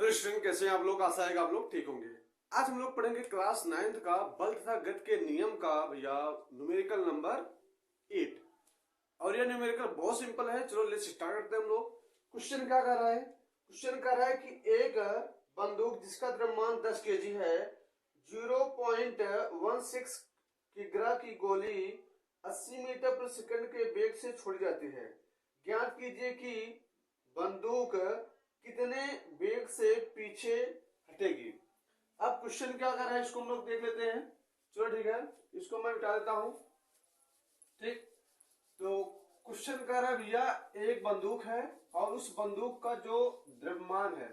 Hello student, कैसे हैं आप लोग। आशा है कि आप लोग ठीक होंगे। आज हम लोग पढ़ेंगे क्लास 9th का बल तथा गति के नियम का भैया न्यूमेरिकल नंबर 8। और यह न्यूमेरिकल बहुत सिंपल है। चलो लेट्स स्टार्ट करते हैं हम लोग। क्वेश्चन क्या कर रहा है? क्वेश्चन कर रहा है कि एक बंदूक जिसका द्रव्यमान 10 केजी है 0.16 किग्रा की गोली 80 मीटर प्रति सेकंड के वेग से छोड़ी जाती है। ज्ञात कीजिए कि बंदूक कितने वेग से पीछे हटेगी। अब क्वेश्चन क्या कर रहा है इसको हम लोग देख लेते हैं। चलो ठीक है, इसको मैं मिटा देता हूं। ठीक, तो क्वेश्चन कर रहा है भैया एक बंदूक है और उस बंदूक का जो द्रव्यमान है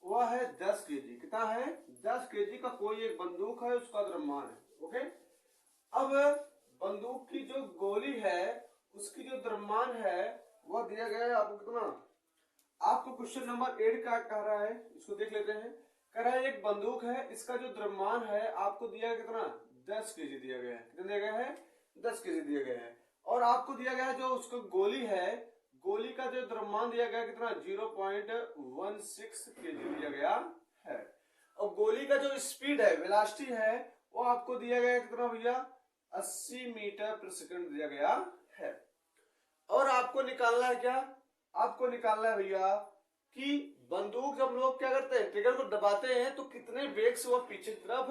वह है 10 केजी। कितना है? 10 केजी का कोई एक बंदूक है, उसका द्रव्यमान है। ओके, अब बंदूक की जो गोली है उसकी जो द्रव्यमान है वह दिया गया है आपको कितना। आपको क्वेश्चन नंबर 8 का कह रहा है, इसको देख लेते हैं। कह रहा है एक बंदूक है, इसका जो द्रव्यमान है आपको दिया गया कितना, 10 केजी दिया गया है। कितना दिया गया है? 10 केजी दिया गया है। और आपको दिया गया है जो उसको गोली है, गोली का जो द्रव्यमान दिया गया कितना, 0.16 केजी दिया गया है। और गोली का जो स्पीड है, वेलोसिटी है, वो आपको दिया गया कितना भैया, 80 मीटर प्रति सेकंड दिया गया है। और आपको निकालना है क्या? आपको निकालना है भैया कि बंदूक जब लोग क्या करते हैं, ट्रिगर को दबाते हैं तो कितने वेग से वह पीछे की तरफ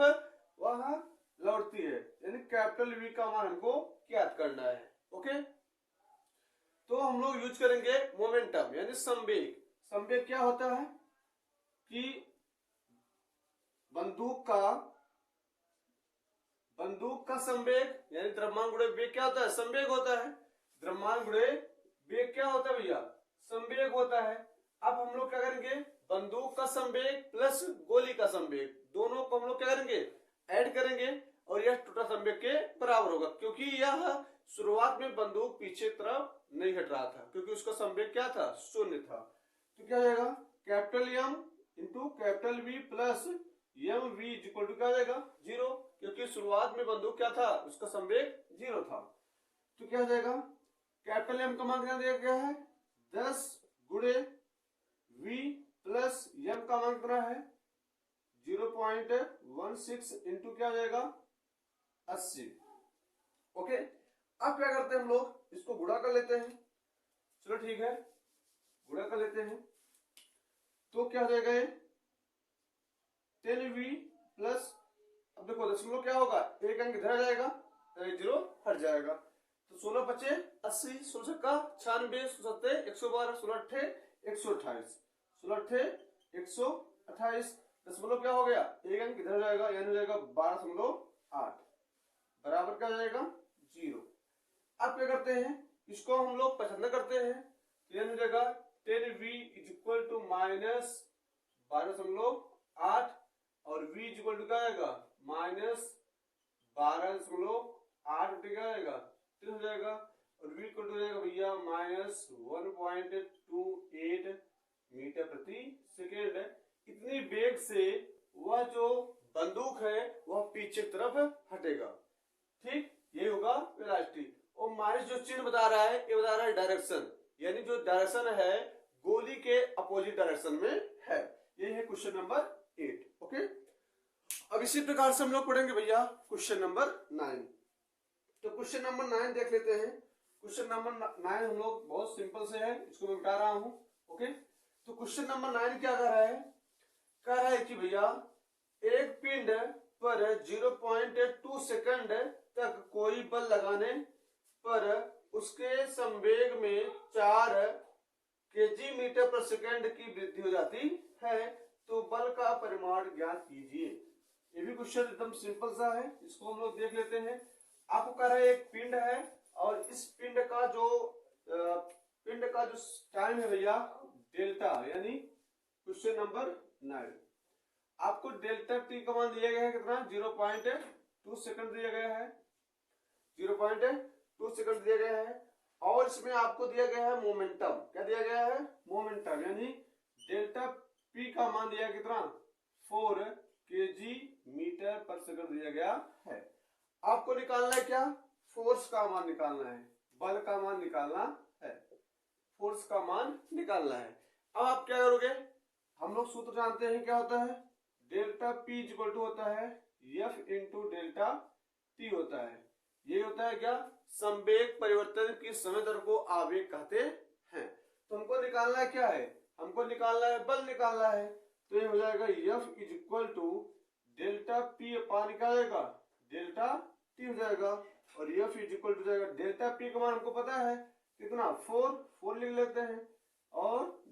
वह लौटती है। यानी कैपिटल वी का मान हमको ज्ञात करना है। ओके, तो हम लोग यूज करेंगे मोमेंटम यानी संवेग। संवेग क्या होता है कि बंदूक का संवेग यानी द्रव्यमान गुणे वेग क्या होता है, संवेग होता है। द्रव्यमान गुणे वेग क्या होता है भैया, संवेग होता है। अब हम लोग क्या करेंगे, बंदूक का संवेग प्लस गोली का संवेग दोनों को हम लोग क्या करेंगे, ऐड करेंगे और यह टोटल संवेग के बराबर होगा। क्योंकि यह शुरुआत में बंदूक पीछे तरफ नहीं हट रहा था, क्योंकि उसका संवेग क्या था, शून्य था। तो क्या जाएगा, capital M into capital V plus M V equal to क्या जाएगा, 0। क्योंकि शुरुआत में बंदूक क्या था, उसका संवेग 0 था। तो क्या जाएगा, कैपिटल एम का मान क्या दिया गया है, 10 गुणे v प्लस एम का मान कितना है, 0.16 इंटू क्या जाएगा, 80। ओके, अब क्या करते हैं हम लोग, इसको गुणा कर लेते हैं। चलो ठीक है, गुणा कर लेते हैं। तो क्या हो जाएगा ये 10v प्लस, अब देखो दशमलव क्या होगा, एक अंक इधर आ जाएगा तो 0 हट जाएगा। तो 16 बचे 80, 16 का 96, 67 112, 16 अट्ठे 128, 16 अट्ठे 128। दशमलव क्या हो गया, एक अंक इधर जाएगा यानी हो जाएगा 12.8 बराबर क्या हो जाएगा, 0। अब क्या करते हैं, इसको हम लोग पसंद करते हैं तो यानी हो जाएगा 10v इक्वल टू माइनस 12.8 और v इक्वल टू क्या आएगा, माइनस 12.8 क्या आएगा, 3 हो जाएगा। और v इक्वल टू हो जाएगा भैया माइनस 1.28 मीटर प्रति सेकेंड। इतनी वेग से वह जो बंदूक है वह पीछे तरफ हटेगा। ठीक, ये होगा वेलोसिटी। और माइनस जो चिन्ह बता रहा है, ये बता रहा है डायरेक्शन, यानी जो डायरेक्शन है गोली के अपोजिट डायरेक्शन में है। ये है क्वेश्चन नंबर 8। ओके, अब इसी प्रकार से हम लोग पढ़ेंगे भैया क्वेश्चन नंबर 9। तो क्वेश्चन नंबर 9 देख लेते हैं। क्वेश्चन नंबर 9 हम लोग बहुत सिंपल से है, इसको मैं बता रहा हूं। ओके, तो क्वेश्चन नंबर 9 क्या कर रहा है, कह रहा है कि भैया एक पिंड पर 0.2 सेकंड तक कोई बल लगाने पर उसके संवेग में 4 केजी मीटर पर सेकंड की वृद्धि हो जाती है, तो बल का परिमाण ज्ञात कीजिए। ये भी क्वेश्चन एकदम सिंपल सा है, इसको हम लोग देख लेते हैं। आपको कह रहा है एक पिंड है और इस पिंड का जो टाइम है भैया डेल्टा, यानी क्वेश्चन नंबर 9 आपको डेल्टा टी का मान दिया गया है कितना, 0.2 सेकंड दिया गया है, 0.2 सेकंड दिया गया है। और इसमें आपको दिया गया है मोमेंटम, क्या दिया गया है, मोमेंटम, यानी डेल्टा पी का मान दिया कितना, 4 केजी मीटर पर सेकंड दिया गया है। आपको निकालना है क्या, फोर्स का मान निकालना है, बल का मान निकालना है, फोर्स का मान निकालना है। अब आप क्या करोगे, हम लोग लोग सूत्र जानते हैं, क्या होता है, डेल्टा पी इक्वल टू होता है एफ इंटू डेल्टा टी होता है। ये होता है क्या, संवेग परिवर्तन की समय दर को आवेग कहते हैं। तो हमको निकालना है क्या है, हमको निकालना है बल निकालना है। तो ये हो जाएगा F is equal to delta P upon निकालेगा डेल्टा टी हो जाएगा, और एफ इज इक्वल टू जाएगा डेल्टा पी का मान हमको पता है कितना, 4 लिख लेते हैं, और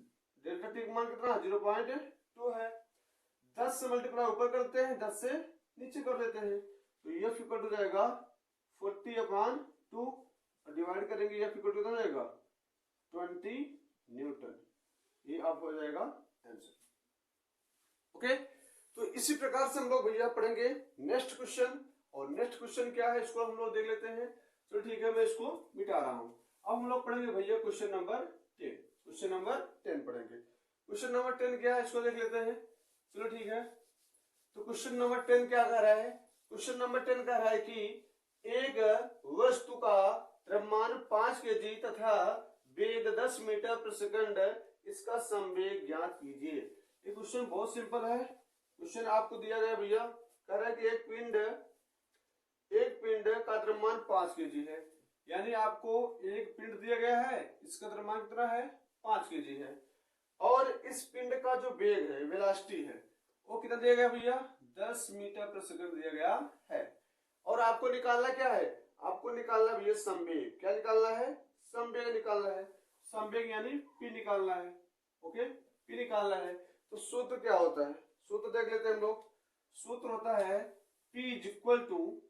डेल्टा टी का मान कितना 0.2 है। 10 से मल्टीप्लाई ऊपर करते हैं, 10 से नीचे कर लेते हैं, तो एफ इक्वल टू जाएगा 40/2, और डिवाइड करेंगे एफ इक्वल टू जाएगा 20 न्यूटन। ये आप हो जाएगा आंसर। ओके, तो इसी प्रकार से हम लोग भैया पढ़ेंगे नेक्स्ट क्वेश्चन। और नेक्स्ट क्वेश्चन क्या है इसको हम लोग देख लेते हैं। तो ठीक है, मैं इसको मिटा रहा हूं। अब हम लोग पढ़ेंगे भैया क्वेश्चन नंबर 10। क्वेश्चन नंबर 10 पढ़ेंगे। क्वेश्चन नंबर 10 क्या है इसको देख लेते हैं। चलो ठीक है, तो क्वेश्चन नंबर 10 क्या कह रहा है, क्वेश्चन नंबर 10 कह रहा है कि एक वस्तु का द्रव्यमान 5 kg तथा वेग 10 मीटर प्रति सेकंड, इसका संवेग ज्ञात कीजिए। ये क्वेश्चन बहुत सिंपल है। क्वेश्चन आपको दिया गया भैया, कह रहा है कि एक पिंड का द्रव्यमान 5 kg है, यानी आपको एक पिंड दिया गया है, इसका द्रव्यमान कितना है 5 kg है, और इस पिंड का जो वेग है, वेलोसिटी है, वो कितना दिया गया भैया 10 मीटर प्रति सेकंड दिया गया है। और आपको निकालना क्या है, आपको निकालना भैया संवेग। क्या निकालना है, संवेग निकालना है। संवेग यानी पी निकालना है। ओके, पी निकालना है। तो सूत्र क्या होता है, सूत्र देख लेते हैं हम लोग। सूत्र होता है P इज इक्वल टू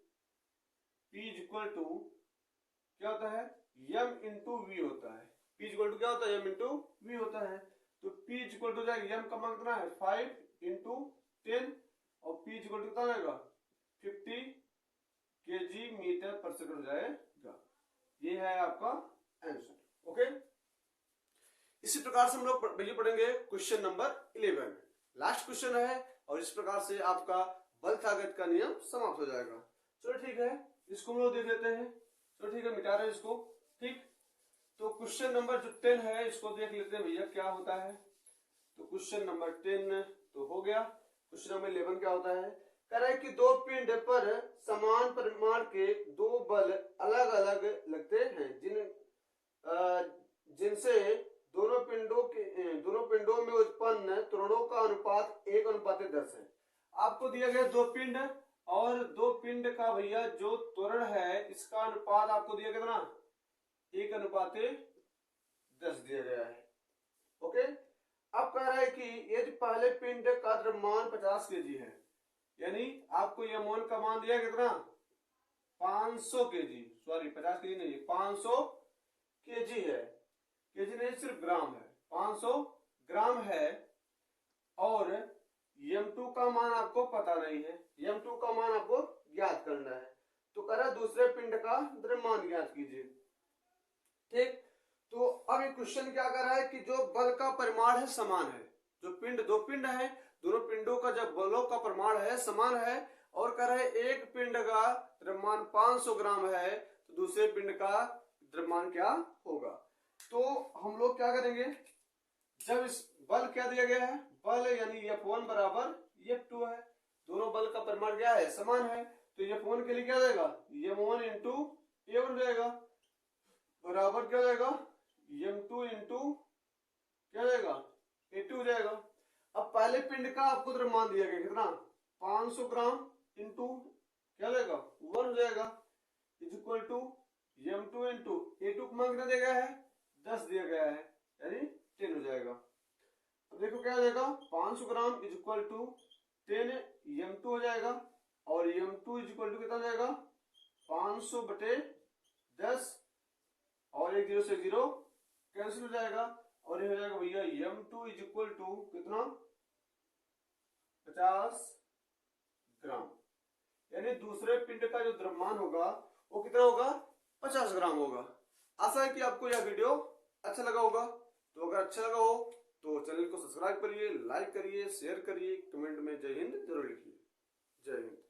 क्या होता है, m इंटू वी होता है। P इक्वल टू क्या होता है, m इंटू वी होता है। तो P इक्वल टू जाएगा, m का मान कितना है 5 इंटू 10, और P इक्वल टू कितना जाएगा 50 kg मीटर पर सेकंड हो जाएगा। ये है आपका आंसर। ओके, इसी प्रकार से हम लोग भैया पढ़ेंगे क्वेश्चन नंबर 11। लास्ट क्वेश्चन है, और इस प्रकार से आपका बल ताकत का नियम समाप्त हो जाएगा। चलो ठीक है, इसको हम लोग देख लेते हैं। चलो ठीक है, मिटा रहे हैं इसको। ठीक, तो क्वेश्चन नंबर जो 10 है इसको देख लेते हैं भैया क्या होता है। तो क्वेश्चन नंबर 10 तो हो गया। क्वेश्चन नंबर 11 क्या होता है, कह रहा है कि दो पिंड पर समान परिमाण के दो बल अलग अलग लगते हैं, जिनसे दोनों पिंडों में उत्पन्न त्वरणों का अनुपात 1:10 है। आपको दिया गया दो पिंड, और दो पिंड का भैया जो त्वरण है इसका अनुपात आपको दिया गया ना 1:10 दिया गया है। ओके, अब कह रहा है कि यदि पहले पिंड का द्रव्यमान 50 kg है, यानी आपको यह का मान दिया कितना 500 kg, सॉरी 50 kg नहीं, 500 kg है, kg नहीं सिर्फ ग्राम है, 500 ग्राम है, और m2 का मान आपको पता नहीं है, m2 का मान आपको ज्ञात करना है। तो कह रहा है दूसरे पिंड का द्रव्यमान ज्ञात कीजिए। ठीक, तो अब ये क्वेश्चन क्या कर रहा है कि जो बल का परिमाण है समान है, जो दो पिंड है, दोनों पिंडों का जब बलों का परिमाण है समान है, और कह रहा है एक पिंड का द्रव्यमान 500 ग्राम है, तो दूसरे पिंड का द्रव्यमान क्या होगा। तो हम लोग क्या करेंगे, जब इस बल क्या दिया गया है, बल यानी F1 बराबर F2 है, दोनों बल का परिमाण क्या है समान है, तो F1 के लिए क्या जाएगा M1 इंटू A1 हो जाएगा, बराबर क्या जाएगा M2 इंटू क्या जाएगा A2 हो जाएगा। अब पहले पिंड का आपको द्रव्यमान दिया गया कितना 500 ग्राम इंटू क्या जाएगा 1 हो जाएगा, is equal to M2 into A2 का मान कितना दिया गया है 10 दिया गया है, यानी 10 हो जाएगा। अब देखो क्या हो जाएगा 500 gram is equal to 10 M2 हो जाएगा, और M2 इज इक्वल टू कितना हो जाएगा 500 बटे 10, और एक 0 से 0 कैंसिल हो जाएगा, और ये हो जाएगा भैया M2 इज इक्वल टू कितना 50 ग्राम, यानी दूसरे पिंड का जो द्रव्यमान होगा वो कितना होगा 50 ग्राम होगा। आशा है कि आपको यह वीडियो अच्छा लगा होगा। तो अगर अच्छा लगा हो तो चैनल को सब्सक्राइब करिए, लाइक करिए, शेयर करिए, कमेंट में जय हिंद जरूर लिखिए। जय हिंद।